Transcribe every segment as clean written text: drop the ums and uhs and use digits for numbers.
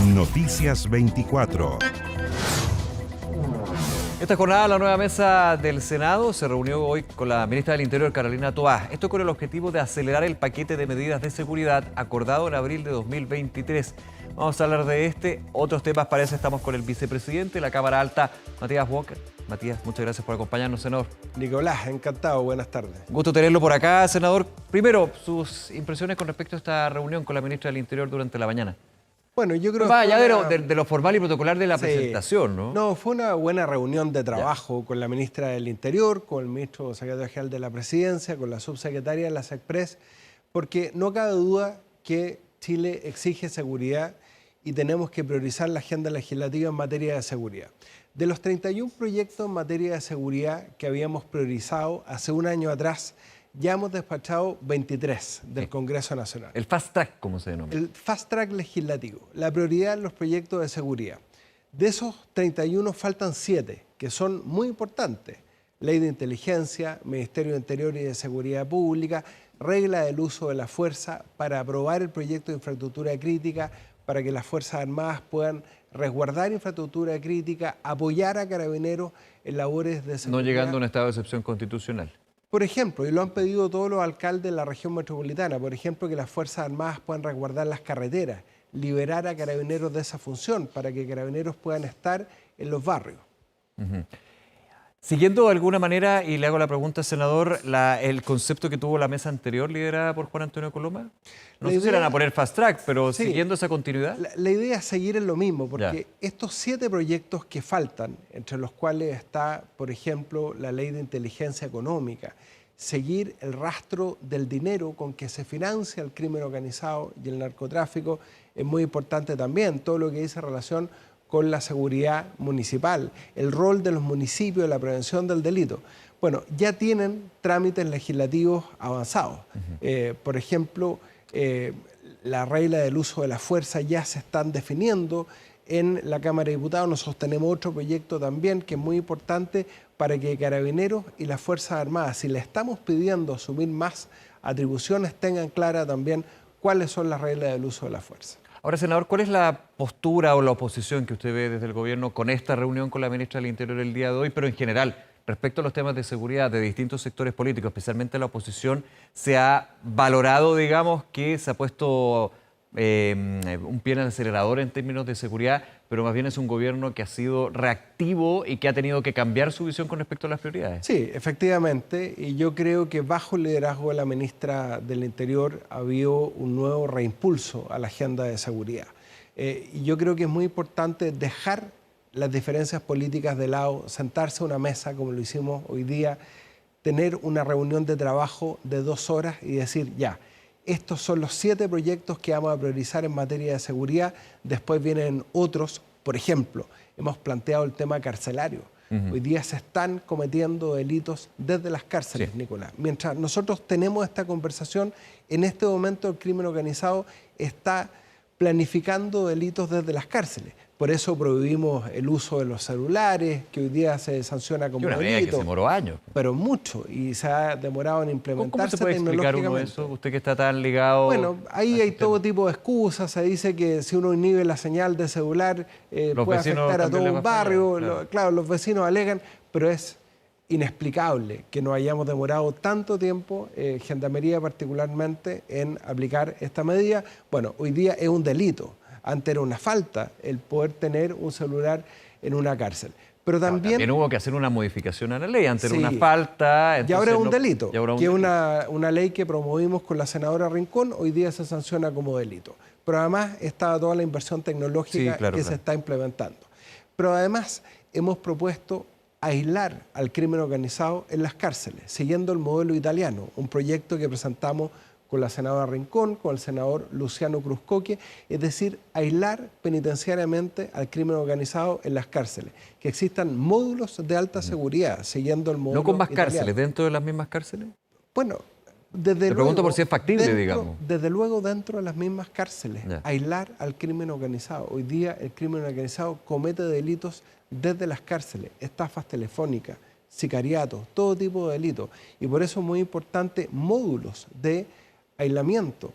Noticias 24. Esta jornada la nueva mesa del Senado se reunió hoy con la ministra del Interior, Carolina Toá. Esto con el objetivo de acelerar el paquete de medidas de seguridad acordado en abril de 2023. Vamos a hablar de otros temas. Para eso estamos con el vicepresidente de la Cámara Alta, Matías Walker. Matías, muchas gracias por acompañarnos, senador. Nicolás, encantado. Buenas tardes. Gusto tenerlo por acá, senador. Primero, sus impresiones con respecto a esta reunión con la ministra del Interior durante la mañana. Bueno, yo creo que allá de lo formal y protocolar de la presentación, ¿no? No, fue una buena reunión de trabajo con la ministra del Interior, con el ministro secretario general de la Presidencia, con la subsecretaria de la SECPRES, porque no cabe duda que Chile exige seguridad y tenemos que priorizar la agenda legislativa en materia de seguridad. De los 31 proyectos en materia de seguridad que habíamos priorizado hace un año atrás, ya hemos despachado 23 del Congreso Nacional. El fast track, ¿cómo se denomina? El fast track legislativo, la prioridad en los proyectos de seguridad. De esos 31 faltan 7, que son muy importantes. Ley de Inteligencia, Ministerio de Interior y de Seguridad Pública, regla del uso de la fuerza para aprobar el proyecto de infraestructura crítica, para que las Fuerzas Armadas puedan resguardar infraestructura crítica, apoyar a Carabineros en labores de seguridad. No llegando a un estado de excepción constitucional. Por ejemplo, y lo han pedido todos los alcaldes de la región metropolitana, por ejemplo, que las Fuerzas Armadas puedan resguardar las carreteras, liberar a Carabineros de esa función para que Carabineros puedan estar en los barrios. Siguiendo de alguna manera, y le hago la pregunta, senador, el concepto que tuvo la mesa anterior liderada por Juan Antonio Coloma, no sé si eran a poner fast track, pero sí, siguiendo esa continuidad. La idea es seguir en lo mismo, porque estos 7 proyectos que faltan, entre los cuales está, por ejemplo, la Ley de Inteligencia Económica, seguir el rastro del dinero con que se financia el crimen organizado y el narcotráfico, es muy importante también, todo lo que dice relación con la seguridad municipal, el rol de los municipios en la prevención del delito. Bueno, ya tienen trámites legislativos avanzados. Por ejemplo, la regla del uso de la fuerza ya se están definiendo en la Cámara de Diputados. Nosotros tenemos otro proyecto también que es muy importante para que Carabineros y las Fuerzas Armadas, si le estamos pidiendo asumir más atribuciones, tengan clara también cuáles son las reglas del uso de la fuerza. Ahora, senador, ¿cuál es la postura o la oposición que usted ve desde el gobierno con esta reunión con la ministra del Interior el día de hoy, pero en general, respecto a los temas de seguridad de distintos sectores políticos, especialmente la oposición, se ha valorado, digamos, que se ha puesto un pie en el acelerador en términos de seguridad, pero más bien es un gobierno que ha sido reactivo y que ha tenido que cambiar su visión con respecto a las prioridades? Sí, efectivamente, y yo creo que bajo el liderazgo de la ministra del Interior ha habido un nuevo reimpulso a la agenda de seguridad. Y yo creo que es muy importante dejar las diferencias políticas de lado, sentarse a una mesa como lo hicimos hoy día, tener una reunión de trabajo de 2 horas y decir ya, estos son los 7 proyectos que vamos a priorizar en materia de seguridad. Después vienen otros. Por ejemplo, hemos planteado el tema carcelario. Hoy día se están cometiendo delitos desde las cárceles, Nicolás. Mientras nosotros tenemos esta conversación, en este momento el crimen organizado está planificando delitos desde las cárceles. Por eso prohibimos el uso de los celulares, que hoy día se sanciona como delito. Una medida que se demoró años. Pero mucho, y se ha demorado en implementarse. ¿Cómo se puede explicar uno eso? Usted que está tan ligado... Bueno, ahí hay todo tipo de excusas. Se dice que si uno inhibe la señal de celular puede afectar a todo un barrio. Claro, los vecinos alegan, pero es inexplicable que nos hayamos demorado tanto tiempo, Gendarmería particularmente, en aplicar esta medida. Bueno, hoy día es un delito. Antes era una falta el poder tener un celular en una cárcel. Pero también hubo que hacer una modificación a la ley. Antes era una falta. Y ahora es un delito, que es una ley que promovimos con la senadora Rincón, hoy día se sanciona como delito. Pero además está toda la inversión tecnológica se está implementando. Pero además hemos propuesto aislar al crimen organizado en las cárceles, siguiendo el modelo italiano, un proyecto que presentamos con la senadora Rincón, con el senador Luciano Cruzcoque, es decir, aislar penitenciariamente al crimen organizado en las cárceles, que existan módulos de alta seguridad, siguiendo el modelo ¿No con más italiano. Cárceles, dentro de las mismas cárceles? Bueno, desde Te pregunto por si es factible, digamos. Desde luego dentro de las mismas cárceles, aislar al crimen organizado. Hoy día el crimen organizado comete delitos desde las cárceles, estafas telefónicas, sicariatos, todo tipo de delitos. Y por eso es muy importante módulos de aislamiento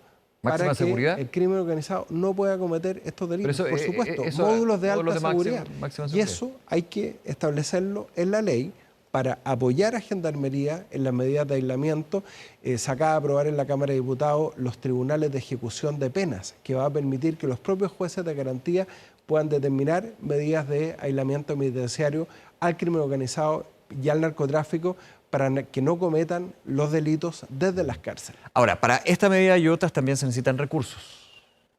¿Máxima para que seguridad? el crimen organizado no pueda cometer estos delitos. Pero eso, por supuesto, eso, módulos de alta seguridad. máxima Y seguridad. eso hay que establecerlo en la ley para apoyar a Gendarmería en las medidas de aislamiento. Se acaba de aprobar en la Cámara de Diputados los tribunales de ejecución de penas, que va a permitir que los propios jueces de garantía puedan determinar medidas de aislamiento penitenciario al crimen organizado y al narcotráfico para que no cometan los delitos desde las cárceles. Ahora, para esta medida y otras también se necesitan recursos.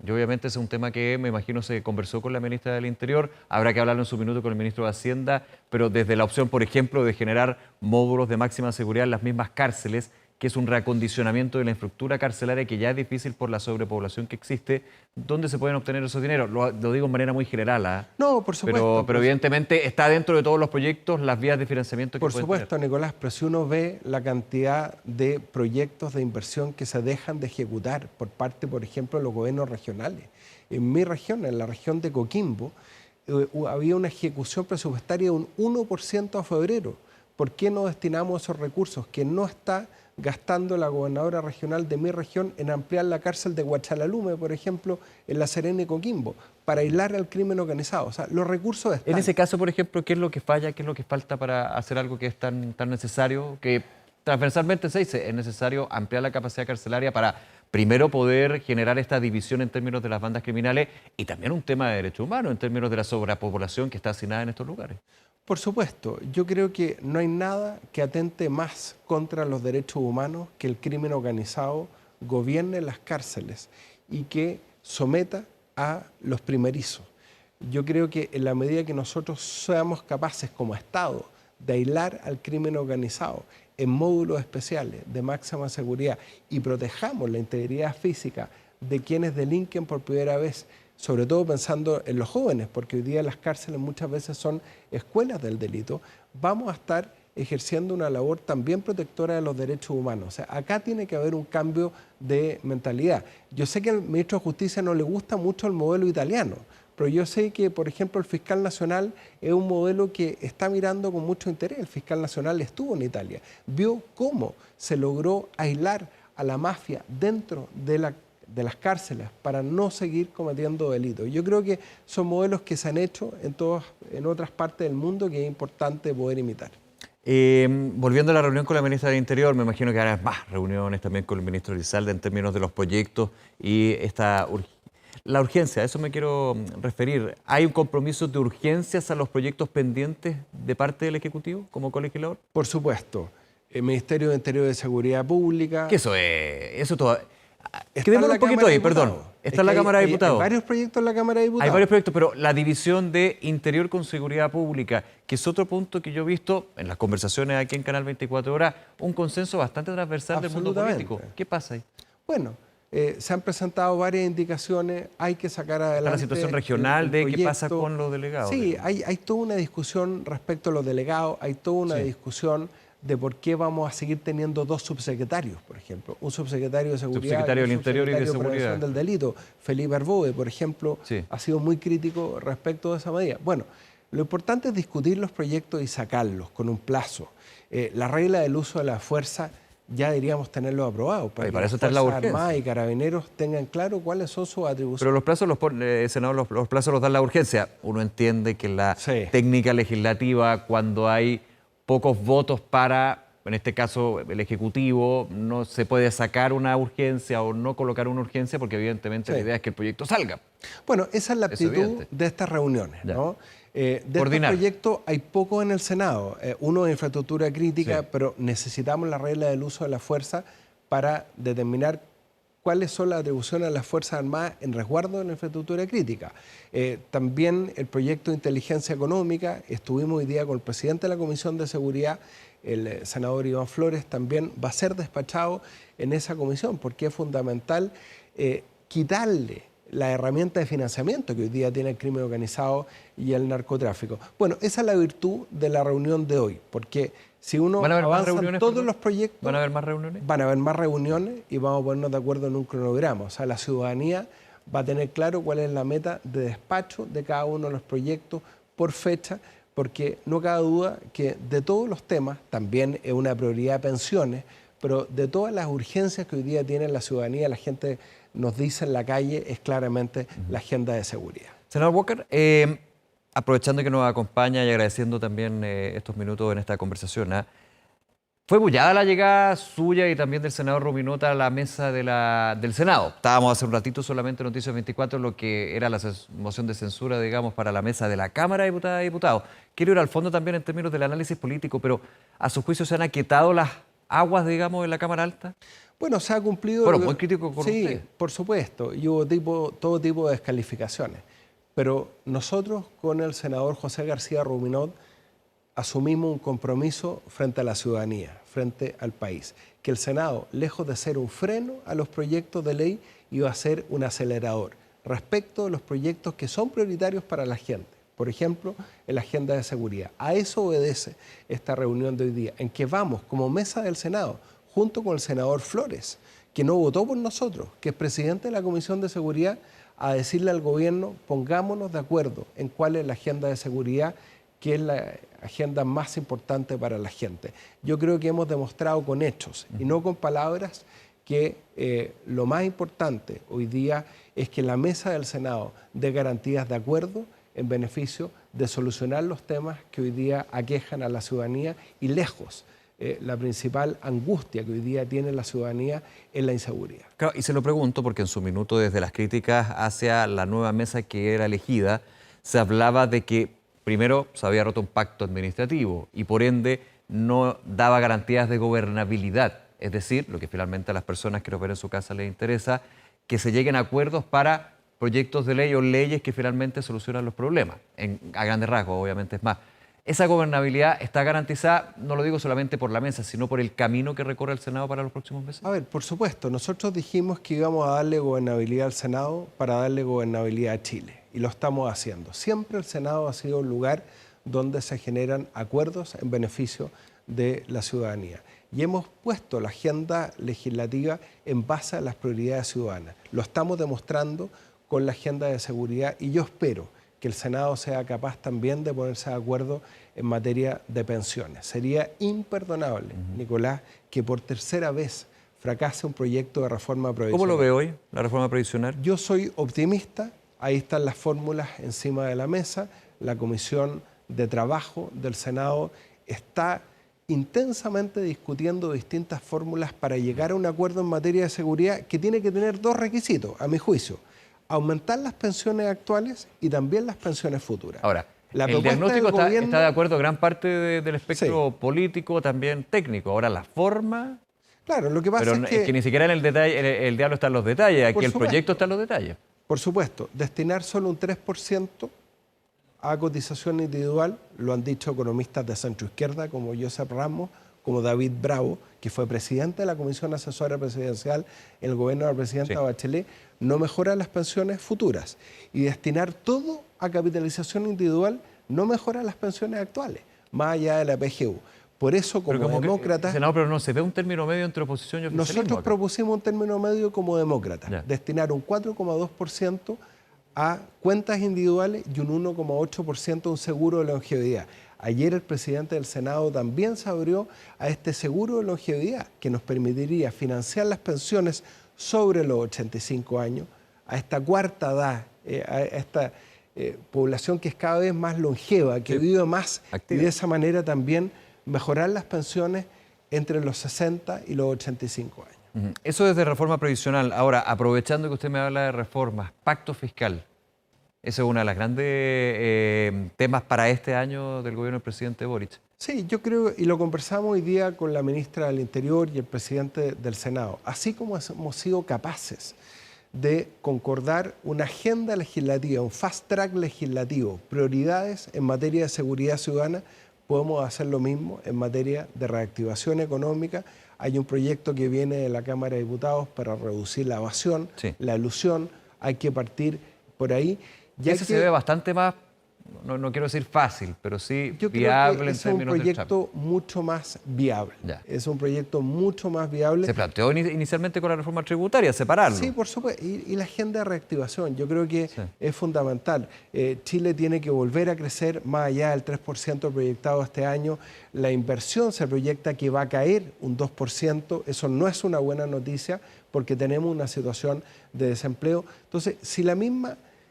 Y obviamente ese es un tema que me imagino se conversó con la ministra del Interior, habrá que hablarlo en su minuto con el ministro de Hacienda, pero desde la opción, por ejemplo, de generar módulos de máxima seguridad en las mismas cárceles, que es un reacondicionamiento de la infraestructura carcelaria que ya es difícil por la sobrepoblación que existe, ¿dónde se pueden obtener esos dineros? Lo digo de manera muy general, ¿ah? No, por supuesto. Pero evidentemente está dentro de todos los proyectos las vías de financiamiento que Por pueden supuesto, tener. Nicolás, pero si uno ve la cantidad de proyectos de inversión que se dejan de ejecutar por parte, por ejemplo, de los gobiernos regionales. En mi región, en la región de Coquimbo, había una ejecución presupuestaria de un 1% a febrero. ¿Por qué no destinamos esos recursos que no está gastando la gobernadora regional de mi región en ampliar la cárcel de Huachalalume, por ejemplo, en La Serena y Coquimbo, para aislar al crimen organizado? O sea, los recursos están. En ese caso, por ejemplo, ¿qué es lo que falla, qué es lo que falta para hacer algo que es tan necesario? Que transversalmente se dice, es necesario ampliar la capacidad carcelaria para primero poder generar esta división en términos de las bandas criminales y también un tema de derechos humanos en términos de la sobrepoblación que está asignada en estos lugares. Por supuesto, yo creo que no hay nada que atente más contra los derechos humanos que el crimen organizado gobierne las cárceles y que someta a los primerizos. Yo creo que en la medida que nosotros seamos capaces como Estado de aislar al crimen organizado en módulos especiales de máxima seguridad y protejamos la integridad física de quienes delinquen por primera vez, sobre todo pensando en los jóvenes, porque hoy día las cárceles muchas veces son escuelas del delito, vamos a estar ejerciendo una labor también protectora de los derechos humanos. O sea, acá tiene que haber un cambio de mentalidad. Yo sé que al ministro de Justicia no le gusta mucho el modelo italiano, pero yo sé que, por ejemplo, el fiscal nacional es un modelo que está mirando con mucho interés. El fiscal nacional estuvo en Italia, vio cómo se logró aislar a la mafia dentro de las cárceles para no seguir cometiendo delitos. Yo creo que son modelos que se han hecho en otras partes del mundo que es importante poder imitar. Volviendo a la reunión con la ministra del Interior, me imagino que habrá más reuniones también con el ministro Elizalde en términos de los proyectos y la urgencia, a eso me quiero referir. ¿Hay un compromiso de urgencias a los proyectos pendientes de parte del Ejecutivo como colegislador? Por supuesto. El Ministerio de Interior y de Seguridad Pública. ¿Qué eso es? Eso todo. Está Quedémonos un poquito ahí, perdón. Está en la Cámara de Diputados. Hay varios proyectos en la Cámara de Diputados. Hay varios proyectos, pero la división de Interior con Seguridad Pública, que es otro punto que yo he visto en las conversaciones aquí en Canal 24 Horas, un consenso bastante transversal del mundo político. ¿Qué pasa ahí? Bueno, se han presentado varias indicaciones, hay que sacar adelante. Está la situación regional de qué pasa con los delegados. Sí, hay toda una discusión respecto a los delegados, hay toda una discusión de por qué vamos a seguir teniendo dos subsecretarios, por ejemplo. Un subsecretario de Seguridad Subsecretario del Interior y de Prevención Seguridad del Delito. Felipe Arbode, por ejemplo, ha sido muy crítico respecto de esa medida. Bueno, lo importante es discutir los proyectos y sacarlos con un plazo. La regla del uso de la fuerza ya deberíamos tenerlo aprobado para que eso las está la Fuerzas urgencia. Armadas y Carabineros tengan claro cuáles son sus atribuciones. Pero los plazos, senador, los plazos los da la urgencia. Uno entiende que la técnica legislativa, cuando hay pocos votos para, en este caso, el Ejecutivo, no se puede sacar una urgencia o no colocar una urgencia porque evidentemente la idea es que el proyecto salga. Bueno, esa es la actitud de estas reuniones, ¿no? De estos proyectos hay pocos en el Senado. Uno de infraestructura crítica, pero necesitamos la regla del uso de la fuerza para determinar cuáles son las atribuciones de las Fuerzas Armadas en resguardo de la infraestructura crítica. También el proyecto de inteligencia económica, estuvimos hoy día con el presidente de la Comisión de Seguridad, el senador Iván Flores, también va a ser despachado en esa comisión, porque es fundamental quitarle la herramienta de financiamiento que hoy día tiene el crimen organizado y el narcotráfico. Bueno, esa es la virtud de la reunión de hoy, porque si uno avanza en todos los proyectos... ¿Van a haber más reuniones? Van a haber más reuniones y vamos a ponernos de acuerdo en un cronograma. O sea, la ciudadanía va a tener claro cuál es la meta de despacho de cada uno de los proyectos por fecha, porque no cabe duda que de todos los temas, también es una prioridad pensiones, pero de todas las urgencias que hoy día tiene la ciudadanía, la gente nos dice en la calle, es claramente la agenda de seguridad. Senador Walker, aprovechando que nos acompaña y agradeciendo también estos minutos en esta conversación, ¿fue bullada la llegada suya y también del senador Ruminota a la mesa del Senado? Estábamos hace un ratito solamente en Noticias 24, lo que era la moción de censura, digamos, para la mesa de la Cámara de Diputadas y Diputados. Quiero ir al fondo también en términos del análisis político, pero ¿a su juicio se han aquietado las aguas, digamos, en la Cámara Alta? Bueno, se ha cumplido... Bueno, muy crítico con sí, usted. por supuesto, y hubo todo tipo de descalificaciones. Pero nosotros con el senador José García Ruminot asumimos un compromiso frente a la ciudadanía, frente al país, que el Senado, lejos de ser un freno a los proyectos de ley, iba a ser un acelerador respecto de los proyectos que son prioritarios para la gente. Por ejemplo, en la agenda de seguridad. A eso obedece esta reunión de hoy día, en que vamos como mesa del Senado, junto con el senador Flores, que no votó por nosotros, que es presidente de la Comisión de Seguridad, a decirle al gobierno, pongámonos de acuerdo en cuál es la agenda de seguridad, que es la agenda más importante para la gente. Yo creo que hemos demostrado con hechos y no con palabras que lo más importante hoy día es que la mesa del Senado dé garantías de acuerdo en beneficio de solucionar los temas que hoy día aquejan a la ciudadanía y lejos. La principal angustia que hoy día tiene la ciudadanía es la inseguridad. Claro, y se lo pregunto porque en su minuto, desde las críticas hacia la nueva mesa que era elegida, se hablaba de que primero se había roto un pacto administrativo y por ende no daba garantías de gobernabilidad. Es decir, lo que finalmente a las personas que lo ven en su casa les interesa, que se lleguen a acuerdos para proyectos de ley o leyes que finalmente solucionan los problemas. A grandes rasgos, obviamente es más. Esa gobernabilidad está garantizada, no lo digo solamente por la mesa, sino por el camino que recorre el Senado para los próximos meses. A ver, por supuesto, nosotros dijimos que íbamos a darle gobernabilidad al Senado para darle gobernabilidad a Chile, y lo estamos haciendo. Siempre el Senado ha sido un lugar donde se generan acuerdos en beneficio de la ciudadanía. Y hemos puesto la agenda legislativa en base a las prioridades ciudadanas. Lo estamos demostrando con la agenda de seguridad y yo espero que el Senado sea capaz también de ponerse de acuerdo en materia de pensiones. Sería imperdonable, Nicolás, que por tercera vez fracase un proyecto de reforma previsional. ¿Cómo lo ve hoy, la reforma previsional? Yo soy optimista, ahí están las fórmulas encima de la mesa, la Comisión de Trabajo del Senado está intensamente discutiendo distintas fórmulas para llegar a un acuerdo en materia de seguridad que tiene que tener dos requisitos, a mi juicio: aumentar las pensiones actuales y también las pensiones futuras. Ahora, el diagnóstico está de acuerdo gran parte del espectro político, también técnico. Ahora, la forma... Claro, lo que pasa es que ni siquiera en el detalle, el diablo está en los detalles, aquí el proyecto está en los detalles. Por supuesto, destinar solo un 3% a cotización individual, lo han dicho economistas de centroizquierda como Josep Ramos, como David Bravo, que fue presidente de la Comisión Asesora Presidencial en el gobierno de la presidenta Bachelet, no mejora las pensiones futuras. Y destinar todo a capitalización individual no mejora las pensiones actuales, más allá de la PGU. Por eso, como demócratas... Senador, pero no se ve un término medio entre oposición y oficialismo. Nosotros propusimos un término medio como demócratas, destinar un 4,2% a cuentas individuales y un 1,8% a un seguro de longevidad. Ayer el presidente del Senado también se abrió a este seguro de longevidad que nos permitiría financiar las pensiones sobre los 85 años, a esta cuarta edad, a esta población que es cada vez más longeva, que vive más, activa. Y de esa manera también mejorar las pensiones entre los 60 y los 85 años. Eso desde reforma previsional. Ahora, aprovechando que usted me habla de reformas, pacto fiscal. Ese es uno de los grandes temas para este año del gobierno del presidente Boric. Sí, yo creo, y lo conversamos hoy día con la ministra del Interior y el presidente del Senado, así como hemos sido capaces de concordar una agenda legislativa, un fast track legislativo, prioridades en materia de seguridad ciudadana, podemos hacer lo mismo en materia de reactivación económica. Hay un proyecto que viene de la Cámara de Diputados para reducir la evasión, la elusión, hay que partir por ahí. Ese se ve bastante más no quiero decir fácil, pero sí Yo viable creo que en es un términos del proyecto mucho más viable. Ya. Es un proyecto mucho más viable. Se planteó inicialmente con la reforma tributaria, separarlo. Sí, por supuesto. Y la agenda de reactivación, yo creo que Sí. es fundamental. Chile tiene que volver a crecer más allá del 3% proyectado este año. La inversión se proyecta que va a caer un 2%. Eso no es una buena noticia porque tenemos una situación de desempleo. Entonces, si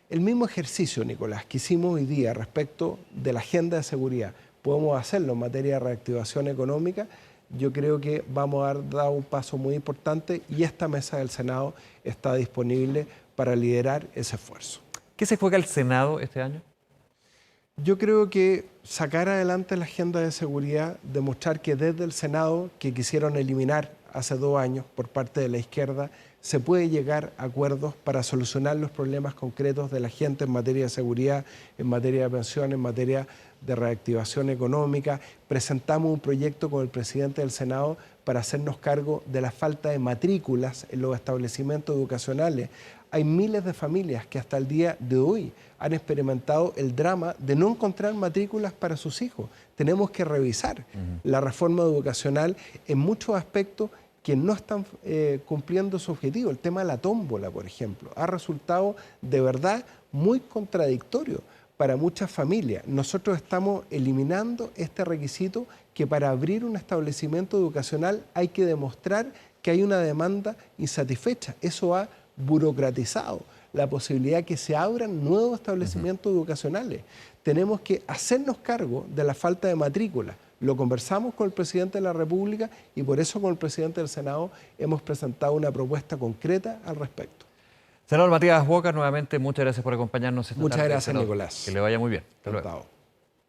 el mismo ejercicio, Nicolás, que hicimos hoy día respecto de la agenda de seguridad, podemos hacerlo en materia de reactivación económica, yo creo que vamos a dar un paso muy importante y esta mesa del Senado está disponible para liderar ese esfuerzo. ¿Qué se juega el Senado este año? Yo creo que sacar adelante la agenda de seguridad, demostrar que desde el Senado, que quisieron eliminar hace 2 años por parte de la izquierda, se puede llegar a acuerdos para solucionar los problemas concretos de la gente en materia de seguridad, en materia de pensión, en materia de reactivación económica. Presentamos un proyecto con el presidente del Senado para hacernos cargo de la falta de matrículas en los establecimientos educacionales. Hay miles de familias que hasta el día de hoy han experimentado el drama de no encontrar matrículas para sus hijos. Tenemos que revisar la reforma educacional en muchos aspectos que no están cumpliendo su objetivo. El tema de la tómbola, por ejemplo, ha resultado de verdad muy contradictorio para muchas familias. Nosotros estamos eliminando este requisito que para abrir un establecimiento educacional hay que demostrar que hay una demanda insatisfecha. Eso ha burocratizado la posibilidad que se abran nuevos establecimientos educacionales. Tenemos que hacernos cargo de la falta de matrícula. Lo conversamos con el presidente de la República y por eso con el presidente del Senado hemos presentado una propuesta concreta al respecto. Senador Matías Walker, nuevamente muchas gracias por acompañarnos esta tarde. Muchas gracias, Nicolás. Que le vaya muy bien. Hasta luego. Encantado.